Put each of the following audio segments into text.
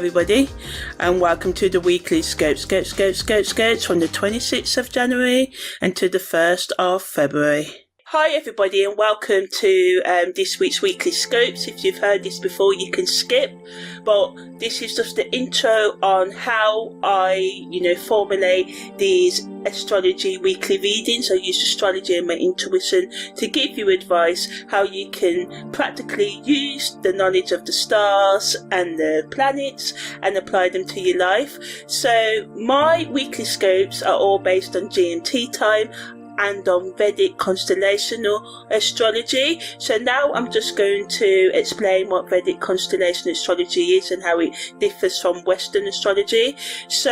everybody, and welcome to the weekly scopes from the 26th of January and to the 1st of February. Hi everybody, and welcome to this week's weekly scopes. If you've heard this before, you can skip, but this is just the intro on how I formulate these astrology weekly readings. I use astrology and my intuition to give you advice how you can practically use the knowledge of the stars and the planets and apply them to your life. So my weekly scopes are all based on GMT time and on Vedic Constellational Astrology. So now I'm just going to explain what Vedic Constellation Astrology is and how it differs from Western astrology. So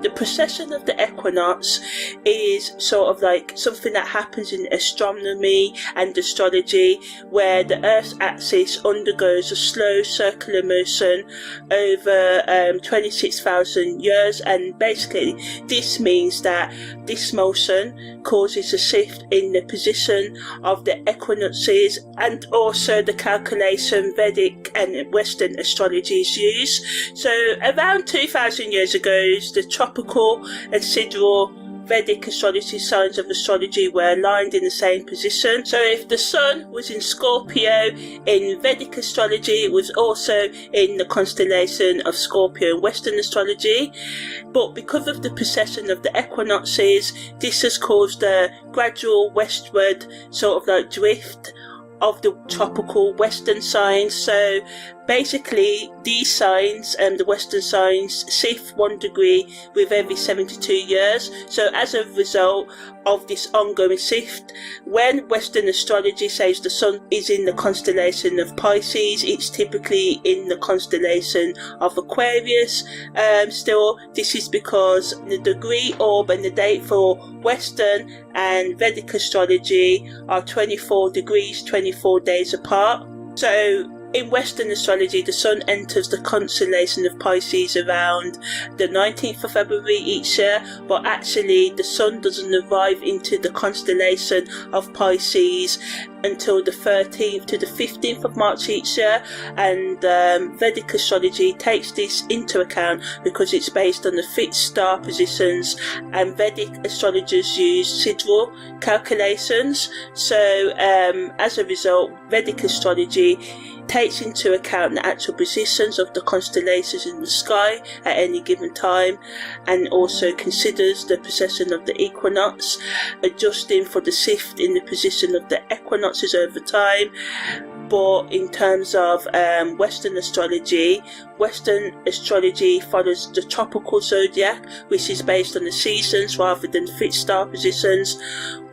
the precession of the equinox is sort of like something that happens in astronomy and astrology, where the Earth's axis undergoes a slow circular motion over 26,000 years, and basically this means that this motion causes a shift in the position of the equinoxes and also the calculation Vedic and Western astrologies use. So around 2,000 years ago, the tropical and sidereal Vedic astrology signs of astrology were aligned in the same position. So if the sun was in Scorpio in Vedic astrology, it was also in the constellation of Scorpio in Western astrology. But because of the precession of the equinoxes, this has caused a gradual westward sort of like drift of the tropical Western signs. So basically these signs, the Western signs, shift 1 degree with every 72 years. So as a result of this ongoing shift, when Western astrology says the sun is in the constellation of Pisces, it's typically in the constellation of Aquarius. Still, this is because the degree, orb and the date for Western and Vedic astrology are 24 degrees, 24 days apart. So in Western astrology, the sun enters the constellation of Pisces around the 19th of February each year, but actually the sun doesn't arrive into the constellation of Pisces until the 13th to the 15th of March each year, and Vedic astrology takes this into account because it's based on the fixed star positions, and Vedic astrologers use sidereal calculations. So as a result, Vedic astrology takes into account the actual positions of the constellations in the sky at any given time, and also considers the precession of the equinox, adjusting for the shift in the position of the equinoxes over time. But in terms of Western astrology follows the tropical zodiac, which is based on the seasons rather than fixed star positions.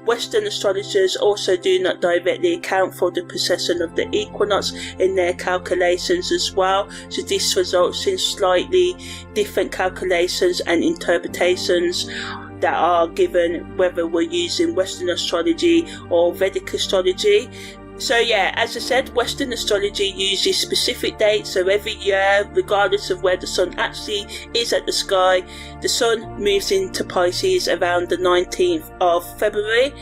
Western astrologers also do not directly account for the precession of the equinox in their calculations as well, so this results in slightly different calculations and interpretations that are given whether we're using Western astrology or Vedic astrology. So yeah, as I said, Western astrology uses specific dates, so every year, regardless of where the sun actually is at the sky, the sun moves into Pisces around the 19th of February.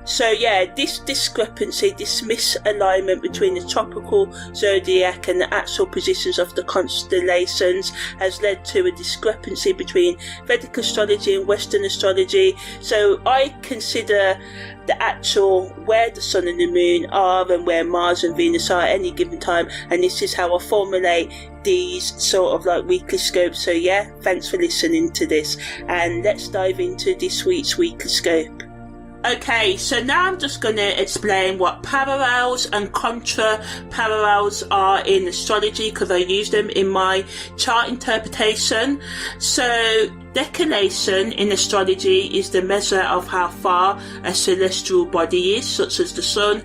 So yeah, this discrepancy, this misalignment between the tropical zodiac and the actual positions of the constellations has led to a discrepancy between Vedic astrology and Western astrology. So I consider the actual where the sun and the moon are and where Mars and Venus are at any given time, and this is how I formulate these sort of like weekly scopes. So yeah, thanks for listening to this, and let's dive into this week's weekly scope. Okay, so now I'm just going to explain what parallels and contra parallels are in astrology, because I use them in my chart interpretation. So declination in astrology is the measure of how far a celestial body is, such as the sun,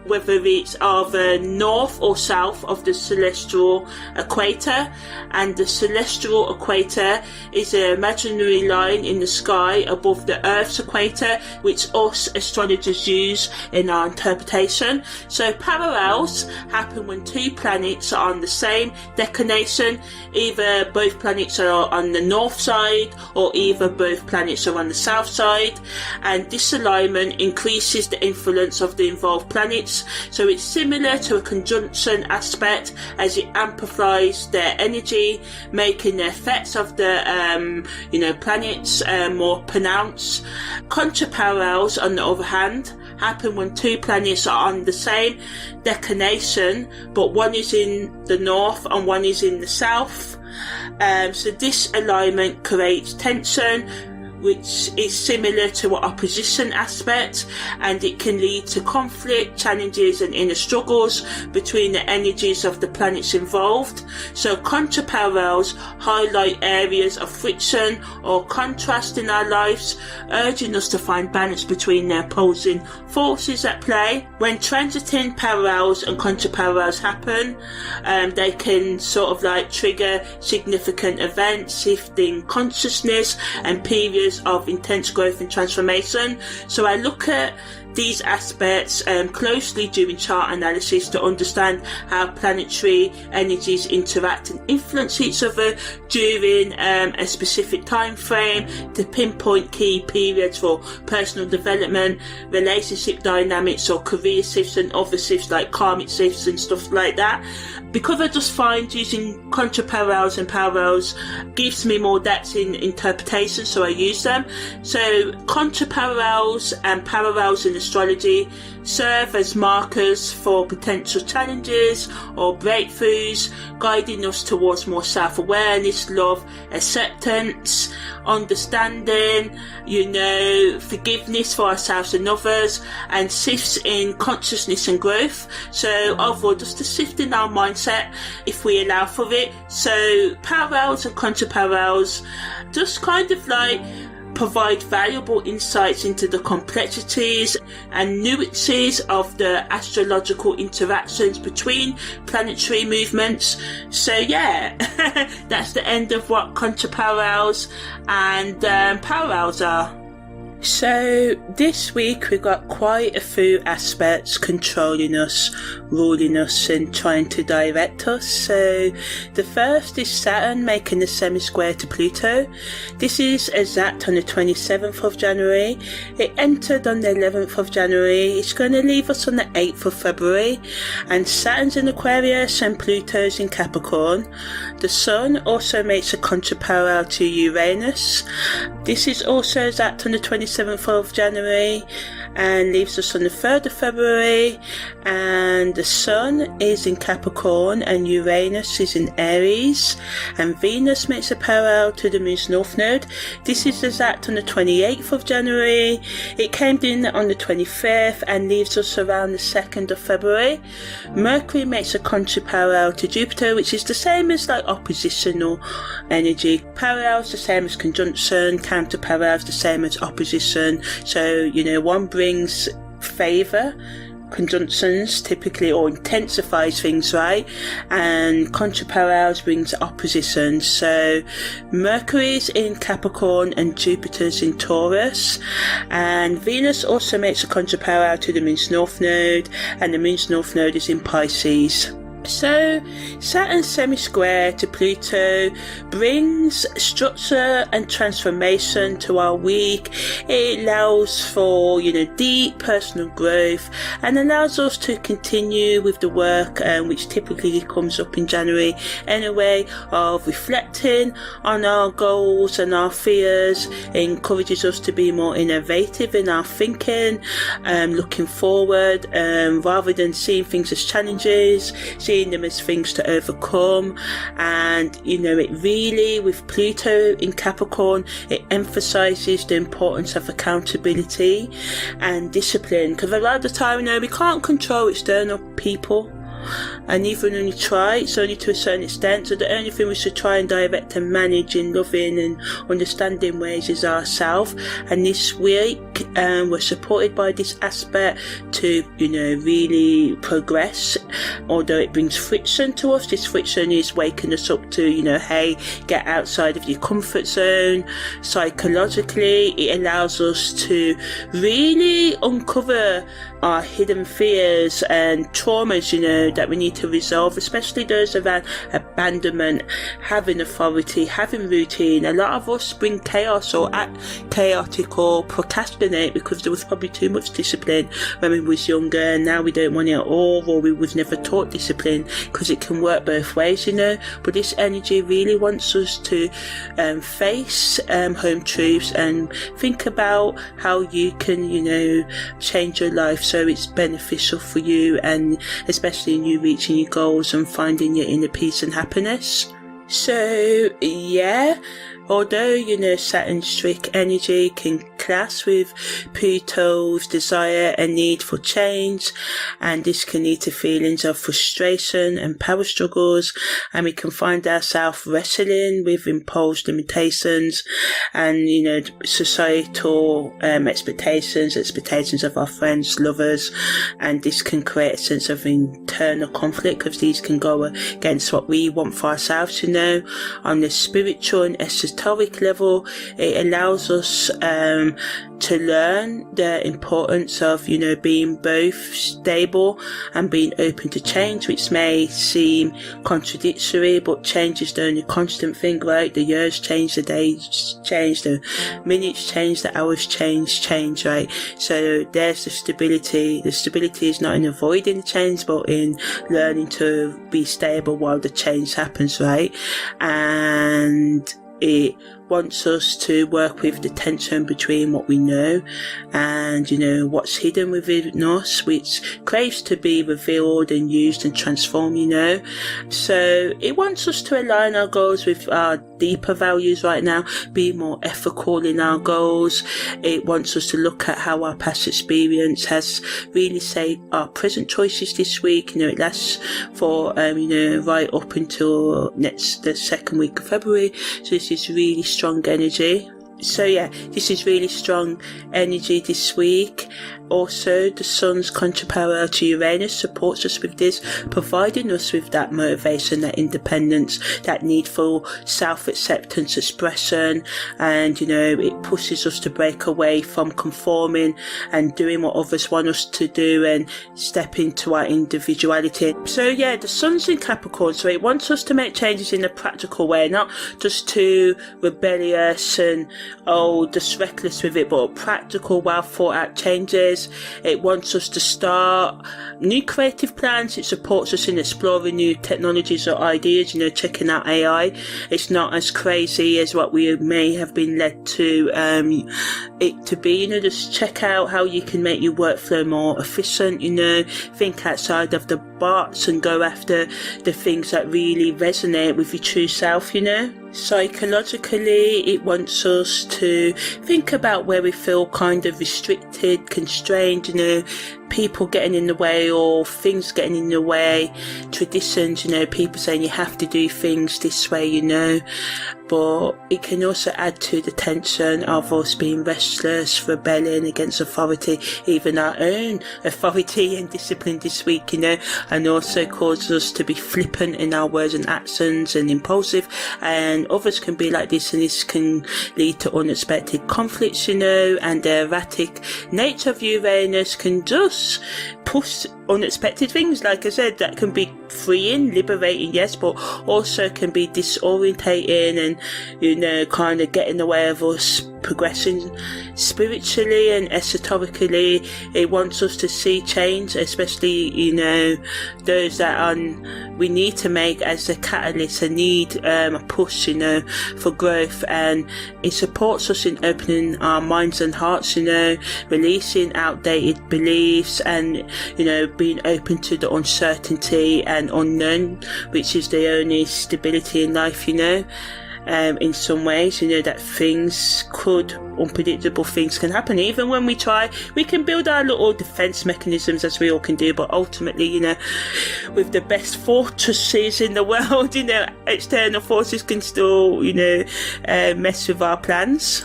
whether it's either north or south of the celestial equator. And the celestial equator is an imaginary line in the sky above the Earth's equator, which us astrologers use in our interpretation. So parallels happen when two planets are on the same declination, either both planets are on the north side side, or either both planets are on the south side, and this alignment increases the influence of the involved planets. So it's similar to a conjunction aspect, as it amplifies their energy, making the effects of the planets more pronounced. Contraparallels, on the other hand, happen when two planets are on the same declination, but one is in the north and one is in the south. So this alignment creates tension, which is similar to an opposition aspect, and it can lead to conflict, challenges and inner struggles between the energies of the planets involved. So contraparallels highlight areas of friction or contrast in our lives, urging us to find balance between the opposing forces at play. When transiting parallels and contraparallels happen, they can sort of like trigger significant events, shifting consciousness and periods of intense growth and transformation. So I look at these aspects closely during chart analysis to understand how planetary energies interact and influence each other during a specific time frame, to pinpoint key periods for personal development, relationship dynamics or career shifts, and other shifts like karmic shifts and stuff like that. Because I just find using contraparallels and parallels gives me more depth in interpretation, so I use them. So contraparallels and parallels in astrology serve as markers for potential challenges or breakthroughs, guiding us towards more self-awareness, love, acceptance, understanding, forgiveness for ourselves and others, and shifts in consciousness and growth. So overall, just a shift in our mindset if we allow for it. So parallels and contraparallels just kind of like provide valuable insights into the complexities and nuances of the astrological interactions between planetary movements. So yeah, that's the end of what contraparallels and parallels are. So this week we got quite a few aspects controlling us, ruling us and trying to direct us. So the first is Saturn making a semi-square to Pluto. This is exact on the 27th of January. It entered on the 11th of January. It's going to leave us on the 8th of February. And Saturn's in Aquarius and Pluto's in Capricorn. The Sun also makes a contraparallel to Uranus. This is also exact on the 27th of January and leaves us on the 3rd of February, and the Sun is in Capricorn and Uranus is in Aries, and Venus makes a parallel to the Moon's North Node. This is exact on the 28th of January. It came in on the 25th and leaves us around the 2nd of February. Mercury makes a contraparallel to Jupiter, which is the same as like oppositional energy. Parallels the same as conjunction, counter parallels the same as opposition. So one brings favour, conjunctions typically, or intensifies things, right? And contraparallels brings opposition. So Mercury's in Capricorn and Jupiter's in Taurus, and Venus also makes a contraparallel to the Moon's North Node, and the Moon's North Node is in Pisces. So Saturn's semi-square to Pluto brings structure and transformation to our week. It allows for deep personal growth and allows us to continue with the work which typically comes up in January anyway, of reflecting on our goals and our fears. It encourages us to be more innovative in our thinking, looking forward, rather than seeing things as challenges, seeing them as things to overcome. And it really, with Pluto in Capricorn, it emphasizes the importance of accountability and discipline, because a lot of the time we can't control external people, and even when we try, it's only to a certain extent. So the only thing we should try and direct and manage in loving and understanding ways is ourselves. And this week we're supported by this aspect to really progress. Although it brings friction to us, this friction is waking us up to hey, get outside of your comfort zone. Psychologically, it allows us to really uncover our hidden fears and traumas that we need to resolve, especially those around abandonment, having authority, having routine. A lot of us bring chaos or act chaotic or procrastinate because there was probably too much discipline when we was younger, and now we don't want it at all, or we was never taught discipline, because it can work both ways, but this energy really wants us to face home truths and think about how you can change your life so it's beneficial for you, and especially in you reaching your goals and finding your inner peace and happiness. So yeah, although Saturn's strict energy can clash with Pluto's desire and need for change, and this can lead to feelings of frustration and power struggles, and we can find ourselves wrestling with imposed limitations and societal expectations of our friends, lovers, and this can create a sense of internal conflict because these can go against what we want for ourselves. On the spiritual and esoteric level, it allows us to learn the importance of being both stable and being open to change, which may seem contradictory, but change is the only constant thing, right? The years change, the days change, the minutes change, the hours change, right? So there's the stability. The stability is not in avoiding the change, but in learning to be stable while the change happens, right? And it wants us to work with the tension between what we know and what's hidden within us, which craves to be revealed and used and transformed. So it wants us to align our goals with our deeper values right now, be more ethical in our goals. It wants us to look at how our past experience has really shaped our present choices this week. It lasts for right up until the second week of February, so this is really strong energy. So yeah, this is really strong energy this week. Also, the Sun's contrapower to Uranus supports us with this, providing us with that motivation, that independence, that need for self-acceptance, expression, and it pushes us to break away from conforming and doing what others want us to do and step into our individuality. So yeah, the Sun's in Capricorn, so it wants us to make changes in a practical way, not just too rebellious and just reckless with it, but practical, well thought out changes. It wants us to start new creative plans. It supports us in exploring new technologies or ideas, checking out AI. It's not as crazy as what we may have been led to it to be. Just check out how you can make your workflow more efficient, think outside of the box and go after the things that really resonate with your true self. Psychologically, it wants us to think about where we feel kind of restricted, constrained, people getting in the way or things getting in the way, traditions, people saying you have to do things this way, but it can also add to the tension of us being restless, rebelling against authority, even our own authority and discipline this week, and also causes us to be flippant in our words and actions and impulsive, and others can be like this, and this can lead to unexpected conflicts, and the erratic nature of Uranus can just push unexpected things, like I said, that can be freeing, liberating, yes, but also can be disorientating and kind of get in the way of us progressing spiritually and esoterically. It wants us to see change, especially those that we need to make as a catalyst, a need, a push for growth, and it supports us in opening our minds and hearts, releasing outdated beliefs and being open to the uncertainty and unknown, which is the only stability in life, in some ways, that unpredictable things can happen. Even when we try, we can build our little defense mechanisms, as we all can do, but ultimately, with the best fortresses in the world, external forces can still, mess with our plans.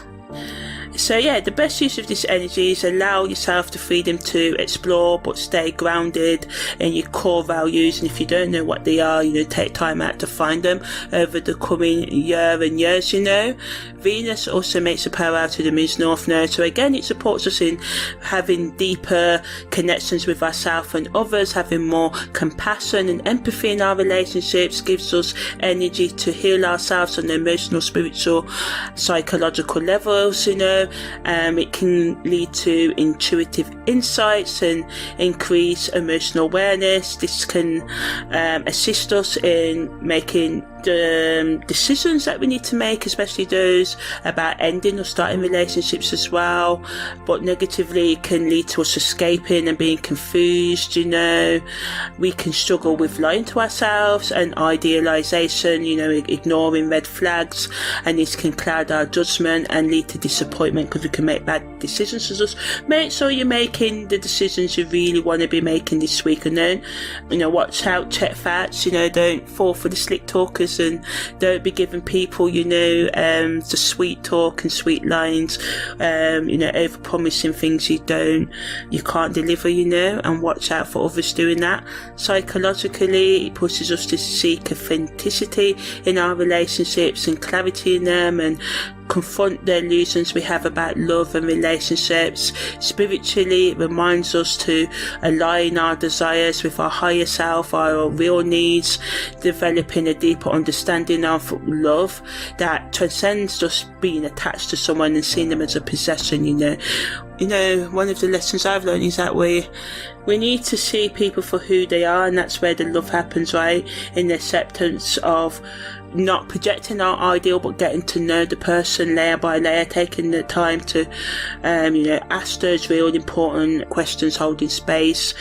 So yeah, the best use of this energy is allow yourself the freedom to explore but stay grounded in your core values, and if you don't know what they are, take time out to find them over the coming year and years. Venus also makes a parallel to the Moon's North Node, so again it supports us in having deeper connections with ourselves and others, having more compassion and empathy in our relationships, gives us energy to heal ourselves on the emotional, spiritual, psychological levels. It can lead to intuitive insights and increase emotional awareness. This can assist us in making the decisions that we need to make, especially those about ending or starting relationships as well. But negatively, it can lead to us escaping and being confused. We can struggle with lying to ourselves and idealization, ignoring red flags, and this can cloud our judgment and lead to disappointment because we can make bad decisions. So just make sure you're making the decisions you really want to be making this week, and then watch out, check facts, don't fall for the slick talkers, and don't be giving people the sweet talk and sweet lines, over promising things you can't deliver, and watch out for others doing that. Psychologically, it pushes us to seek authenticity in our relationships and clarity in them, and confront the illusions we have about love and relationships. Spiritually, it reminds us to align our desires with our higher self, our real needs, developing a deeper understanding of love that transcends just being attached to someone and seeing them as a possession. One of the lessons I've learned is that we need to see people for who they are, and that's where the love happens, right? In the acceptance of not projecting our ideal, but getting to know the person layer by layer, taking the time to ask those real important questions, holding space,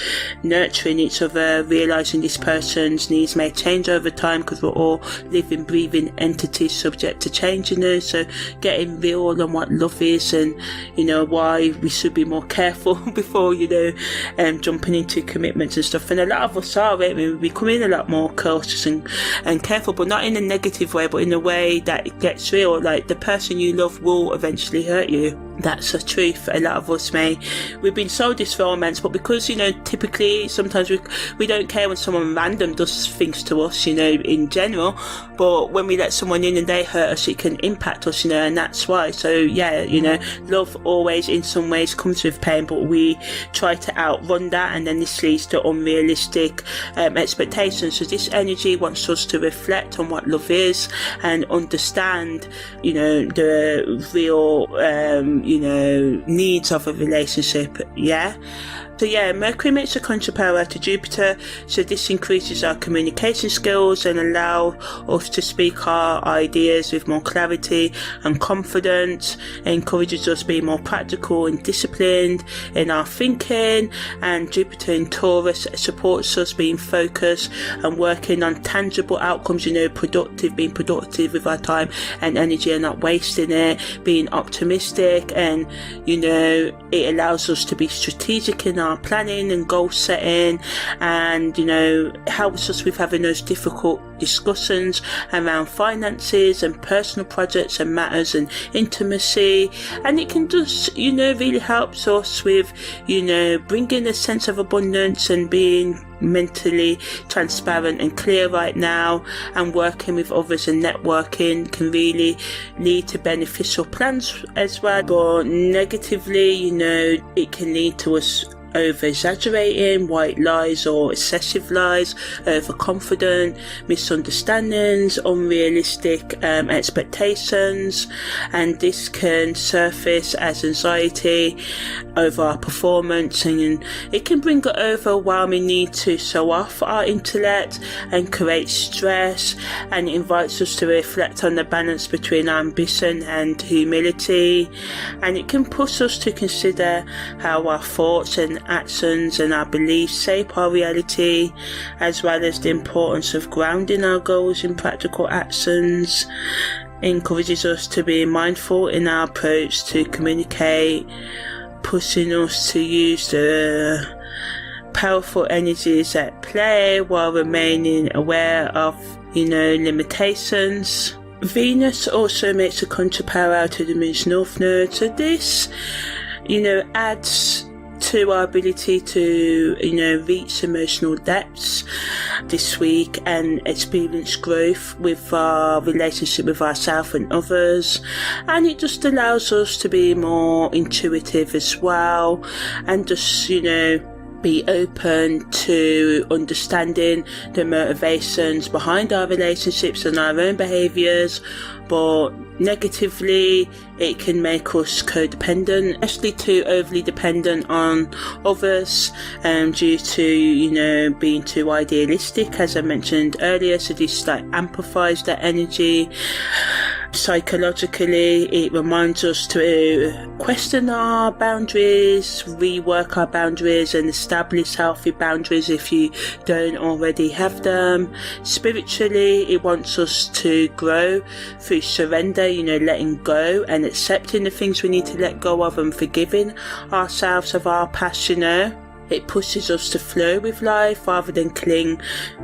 nurturing each other, realizing this person's needs may change over time because we're all living, breathing entities subject to change. So getting real on what love is, and why we should be more careful before jumping into commitments and stuff. And a lot of us are, right? We're becoming a lot more cautious and careful, but not in a negative way, but in a way that it gets real. Like, the person you love will eventually hurt you. That's a truth. A lot of us we've been sold this romance, but because typically sometimes we don't care when someone random does things to us, in general, but when we let someone in and they hurt us, it can impact us, and that's why. So yeah, love always in some ways comes with pain, but we try to outrun that, and then this leads to unrealistic expectations. So this energy wants us to reflect on what love is and understand the real needs of a relationship. So yeah, Mercury makes a contraparallel to Jupiter, so this increases our communication skills and allow us to speak our ideas with more clarity and confidence. It encourages us to be more practical and disciplined in our thinking, and Jupiter in Taurus supports us being focused and working on tangible outcomes, being productive with our time and energy and not wasting it, being optimistic, and it allows us to be strategic in our planning and goal setting, and helps us with having those difficult discussions around finances and personal projects and matters and intimacy. And it can just really helps us with bringing a sense of abundance and being mentally transparent and clear right now, and working with others and networking can really lead to beneficial plans as well. But negatively, it can lead to us over-exaggerating, white lies or excessive lies, overconfident, misunderstandings, unrealistic expectations, and this can surface as anxiety over our performance, and it can bring an overwhelming need to show off our intellect and create stress, and it invites us to reflect on the balance between ambition and humility, and it can push us to consider how our thoughts and actions and our beliefs shape our reality, as well as the importance of grounding our goals in practical actions. It encourages us to be mindful in our approach to communicate, pushing us to use the powerful energies at play while remaining aware of limitations. Venus also makes a contra-parallel to the moon's north node, so this, adds to our ability to, reach emotional depths this week and experience growth with our relationship with ourselves and others. And it just allows us to be more intuitive as well, and just, be open to understanding the motivations behind our relationships and our own behaviours. But negatively, it can make us codependent, especially too overly dependent on others, due to, being too idealistic, as I mentioned earlier. So this amplifies that energy. Psychologically, it reminds us to question our boundaries, rework our boundaries, and establish healthy boundaries if you don't already have them. Spiritually, it wants us to grow through surrender, letting go and accepting the things we need to let go of, and forgiving ourselves of our past. It pushes us to flow with life rather than cling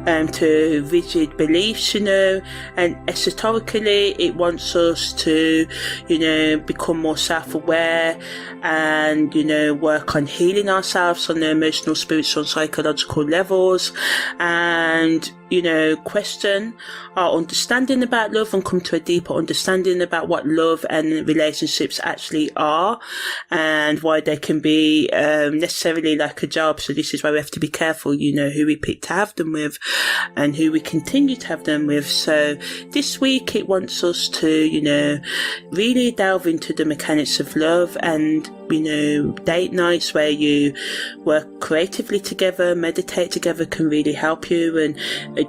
to rigid beliefs, and esoterically it wants us to, become more self-aware and, work on healing ourselves on the emotional, spiritual and psychological levels, and, question our understanding about love and come to a deeper understanding about what love and relationships actually are, and why they can be necessarily like a job. So this is why we have to be careful, who we pick to have them with and who we continue to have them with. So this week it wants us to, really delve into the mechanics of love, and, date nights where you work creatively together, meditate together can really help you, and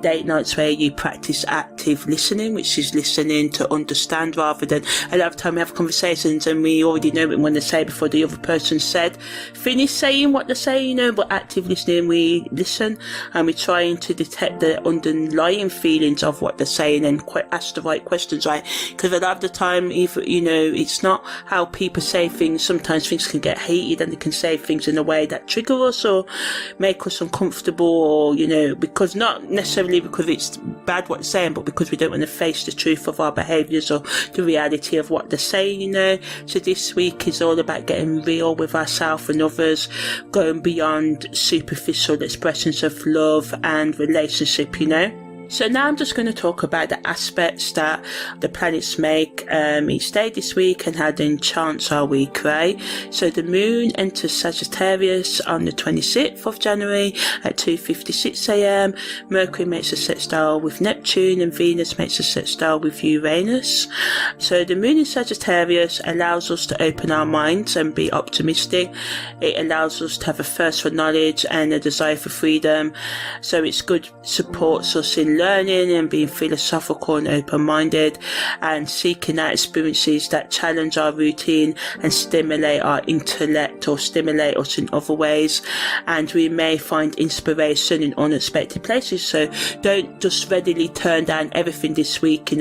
date nights where you practice active listening, which is listening to understand rather than, a lot of time we have conversations and we already know what we want to say before the other person finished saying what they're saying, but active listening, we listen and we're trying to detect the underlying feelings of what they're saying and ask the right questions, right? Because a lot of the time, it's not how people say things. Sometimes things can get heated and they can say things in a way that trigger us or make us uncomfortable, or, because not necessarily because it's bad what they're saying, but because we don't want to face the truth of our behaviours or the reality of what they're saying, So this week is all about getting real with ourselves and others, going beyond superficial expressions of love and relationship, So now I'm just going to talk about the aspects that the planets make each day this week and how they enchant our week, right? So the moon enters Sagittarius on the 26th of January at 2:56 a.m. Mercury makes a sextile with Neptune, and Venus makes a sextile with Uranus. So the moon in Sagittarius allows us to open our minds and be optimistic. It allows us to have a thirst for knowledge and a desire for freedom. So it's good, supports us in learning and being philosophical and open-minded, and seeking out experiences that challenge our routine and stimulate our intellect or stimulate us in other ways. And we may find inspiration in unexpected places. So don't just readily turn down everything this week,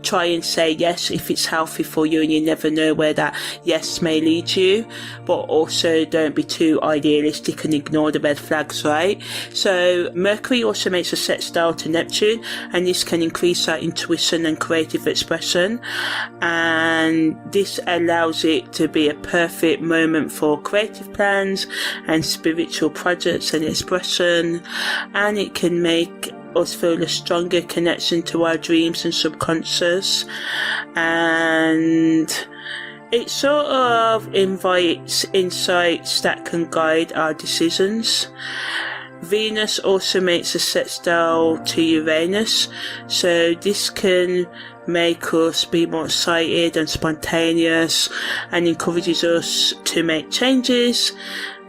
Try and say yes if it's healthy for you, and you never know where that yes may lead you. But also don't be too idealistic and ignore the red flags, right? So Mercury also makes a sextile to Neptune, and this can increase our intuition and creative expression, and this allows it to be a perfect moment for creative plans and spiritual projects and expression, and it can make us feel a stronger connection to our dreams and subconscious, and it sort of invites insights that can guide our decisions. Venus also makes a sextile to Uranus, so this can make us be more excited and spontaneous, and encourages us to make changes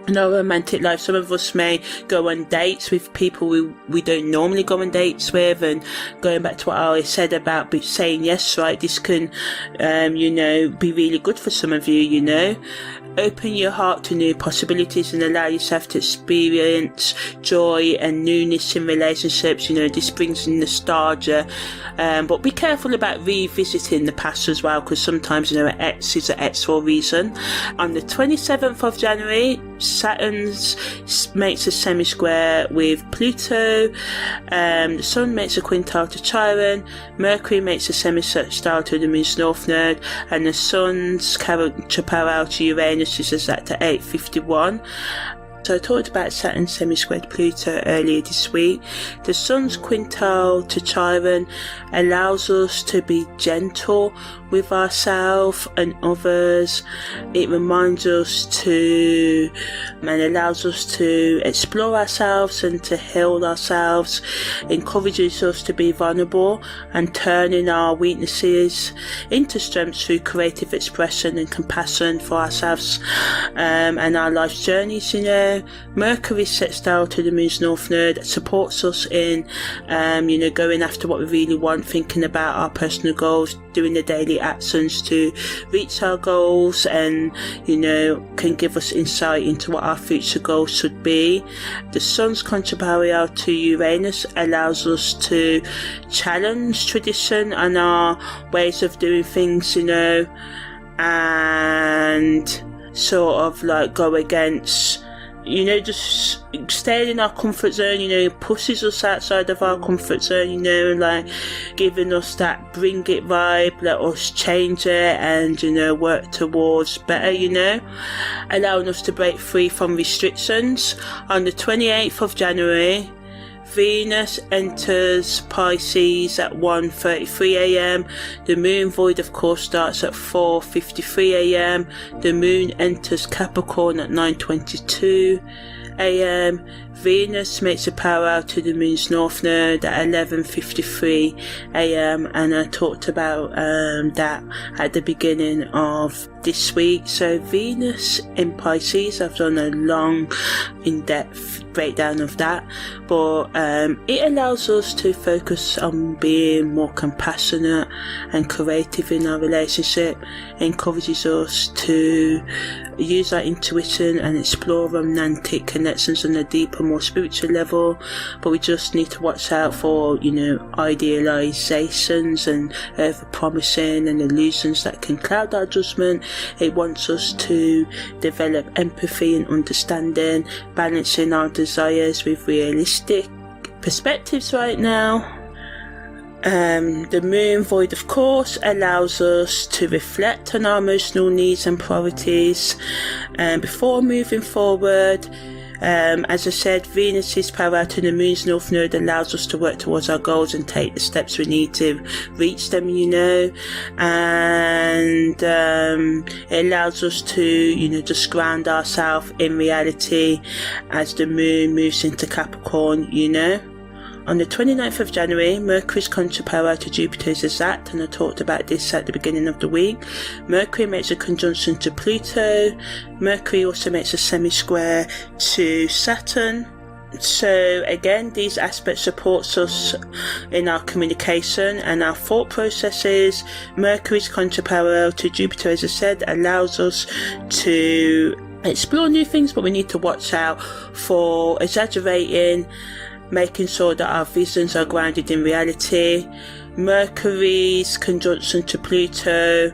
in our romantic life. Some of us may go on dates with people we don't normally go on dates with, and going back to what I said about saying yes, right, this can be really good for some of you. Open your heart to new possibilities and allow yourself to experience joy and newness in relationships. This brings in nostalgia, but be careful about revisiting the past as well, because sometimes an ex is an ex for a reason. On the 27th of January, Saturn makes a semi-square with Pluto, the Sun makes a quintile to Chiron, Mercury makes a semi-sextile to the Moon's North Node, and the Sun's counterparallel to Uranus is exact at 8:51. So I talked about Saturn semi-squared Pluto earlier this week. The Sun's quintile to Chiron allows us to be gentle with ourselves and others. It reminds us to and allows us to explore ourselves and to heal ourselves. Encourages us to be vulnerable and turning our weaknesses into strengths through creative expression and compassion for ourselves and our life's journeys. Mercury sextile to the Moon's North Node supports us in going after what we really want, thinking about our personal goals, doing the daily actions to reach our goals, and can give us insight into what our future goals should be. The Sun's contrarial to Uranus allows us to challenge tradition and our ways of doing things, and sort of like go against just staying in our comfort zone, pushes us outside of our comfort zone, and like giving us that bring it vibe, let us change it and, work towards better, allowing us to break free from restrictions. On the 28th of January, Venus enters Pisces at 1:33 a.m. The moon void of course starts at 4:53 a.m. The moon enters Capricorn at 9:22 a.m. Venus makes a parallel to the Moon's North Node at 11:53 a.m. and I talked about that at the beginning of this week. So Venus in Pisces, I've done a long in-depth breakdown of that, but it allows us to focus on being more compassionate and creative in our relationship. It encourages us to use our intuition and explore romantic connections on a deeper, more spiritual level, but we just need to watch out for idealizations and over promising and illusions that can cloud our judgment. It wants us to develop empathy and understanding, balancing our desires with realistic perspectives right now. The moon void of course allows us to reflect on our emotional needs and priorities before moving forward. As I said, Venus's parallel to the Moon's North Node allows us to work towards our goals and take the steps we need to reach them, and it allows us to, just ground ourselves in reality as the moon moves into Capricorn, On the 29th of January, Mercury's contraparallel to Jupiter is exact, and I talked about this at the beginning of the week. Mercury makes a conjunction to Pluto. Mercury also makes a semi-square to Saturn. So again, these aspects supports us in our communication and our thought processes. Mercury's contraparallel to Jupiter, as I said, allows us to explore new things, but we need to watch out for exaggerating, making sure that our visions are grounded in reality. Mercury's conjunction to Pluto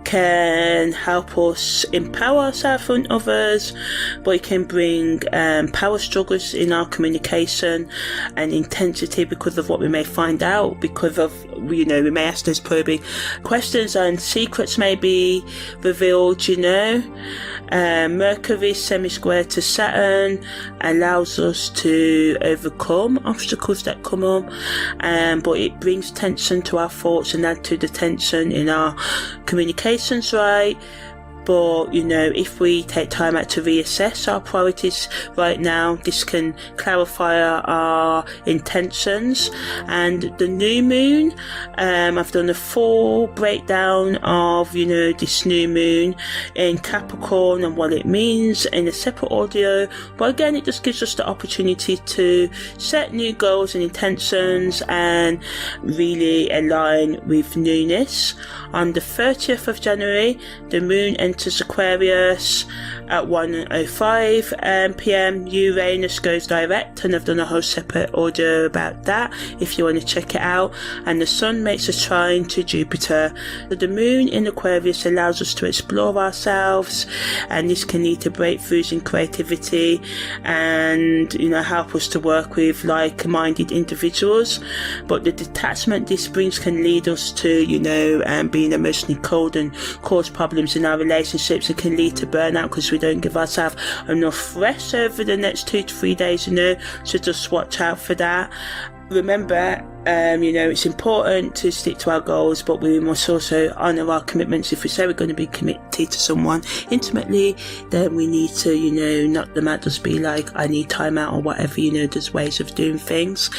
can help us empower ourselves and others, but it can bring power struggles in our communication and intensity because of what we may find out, because of, we may ask those probing questions and secrets may be revealed, Mercury's semi-square to Saturn allows us to overcome obstacles that come up, but it brings tension to our thoughts and add to the tension in our communications, right? But if we take time out to reassess our priorities right now, this can clarify our intentions. And the new moon, I've done a full breakdown of this new moon in Capricorn and what it means in a separate audio, but again it just gives us the opportunity to set new goals and intentions and really align with newness. On the 30th of January, the moon enters enters Aquarius at 1:05 p.m. Uranus goes direct, and I've done a whole separate audio about that if you want to check it out. And the Sun makes a trine to Jupiter. The Moon in Aquarius allows us to explore ourselves, and this can lead to breakthroughs in creativity and, you know, help us to work with like-minded individuals. But the detachment this brings can lead us to, you know, being emotionally cold and cause problems in our relationships, and can lead to burnout because we don't give ourselves enough rest over the next 2 to 3 days, you know, so just watch out for that. Remember, you know, it's important to stick to our goals, but we must also honour our commitments. If we say we're going to be committed to someone intimately, then we need to, you know, knock them out, just be like, I need time out or whatever, you know, there's ways of doing things.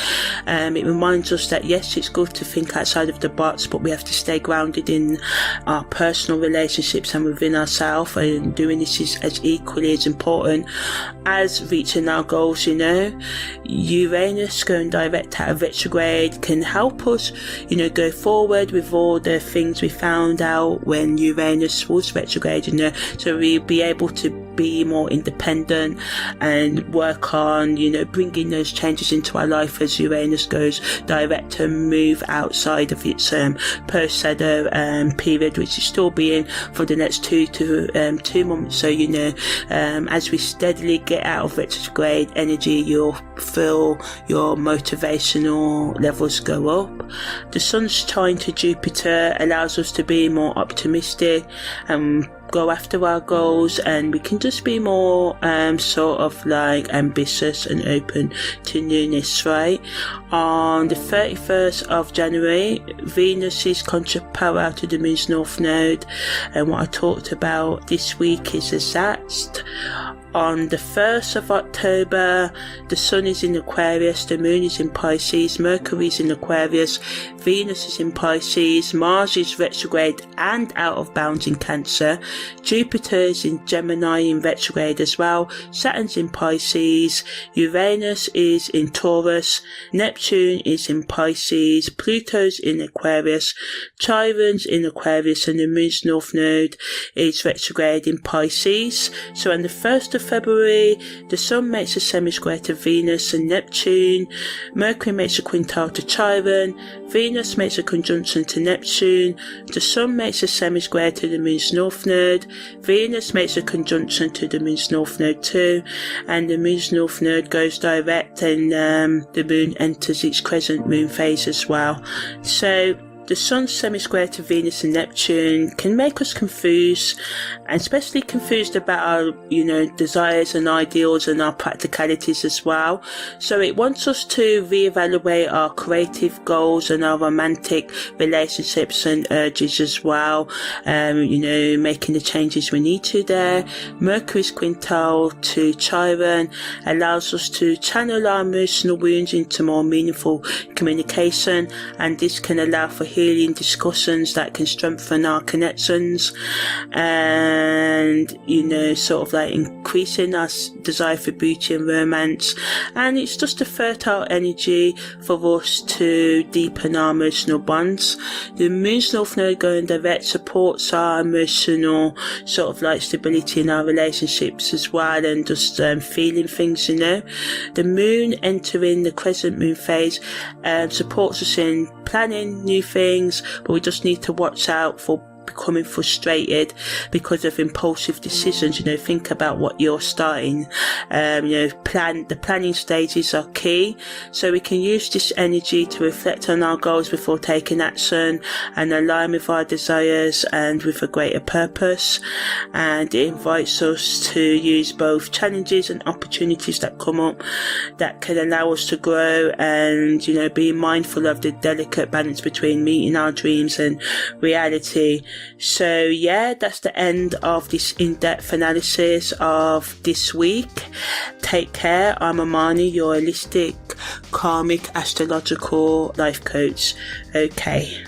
It reminds us that yes, it's good to think outside of the box, but we have to stay grounded in our personal relationships and within ourselves, and doing this is as equally as important as reaching our goals, you know. Uranus going direct out of retrograde can help us, you know, go forward with all the things we found out when Uranus was retrograde, you know, so we'll be able to be more independent and work on, you know, bringing those changes into our life as Uranus goes direct and move outside of its post-Saturn period, which is still being for the next 2 months. So, you know, as we steadily get out of retrograde energy, you'll feel your motivational levels go up. The Sun's trine to Jupiter allows us to be more optimistic and go after our goals, and we can just be more sort of like ambitious and open to newness, right? On the 31st of January, Venus is conjunct parallel to the Moon's North Node, and what I talked about this week is exact. On the 1st of October, the Sun is in Aquarius, the Moon is in Pisces, Mercury is in Aquarius, Venus is in Pisces, Mars is retrograde and out of bounds in Cancer, Jupiter is in Gemini in retrograde as well, Saturn's in Pisces, Uranus is in Taurus, Neptune is in Pisces, Pluto's in Aquarius, Chiron's in Aquarius, and the Moon's North Node is retrograde in Pisces. So on the 1st of February, the Sun makes a semi-square to Venus and Neptune, Mercury makes a quintile to Chiron, Venus makes a conjunction to Neptune, the Sun makes a semi-square to the Moon's North Node, Venus makes a conjunction to the Moon's North Node too, and the Moon's North Node goes direct, and the Moon enters its Crescent Moon phase as well. So the Sun's semi-square to Venus and Neptune can make us confused, and especially confused about our, you know, desires and ideals and our practicalities as well. So it wants us to reevaluate our creative goals and our romantic relationships and urges as well. You know, making the changes we need to there. Mercury's quintile to Chiron allows us to channel our emotional wounds into more meaningful communication, and this can allow for healing discussions that can strengthen our connections, and, you know, sort of like increasing our desire for beauty and romance. And it's just a fertile energy for us to deepen our emotional bonds. The Moon's North Node going direct supports our emotional sort of like stability in our relationships as well, and just feeling things, you know. The Moon entering the Crescent Moon phase supports us in planning new things, but we just need to watch out for becoming frustrated because of impulsive decisions. You know, think about what you're starting. You know, the planning stages are key, so we can use this energy to reflect on our goals before taking action and align with our desires and with a greater purpose. And it invites us to use both challenges and opportunities that come up that can allow us to grow, and, you know, being mindful of the delicate balance between meeting our dreams and reality. So yeah, that's the end of this in-depth analysis of this week. Take care. I'm Amani, your holistic, karmic, astrological life coach. Okay.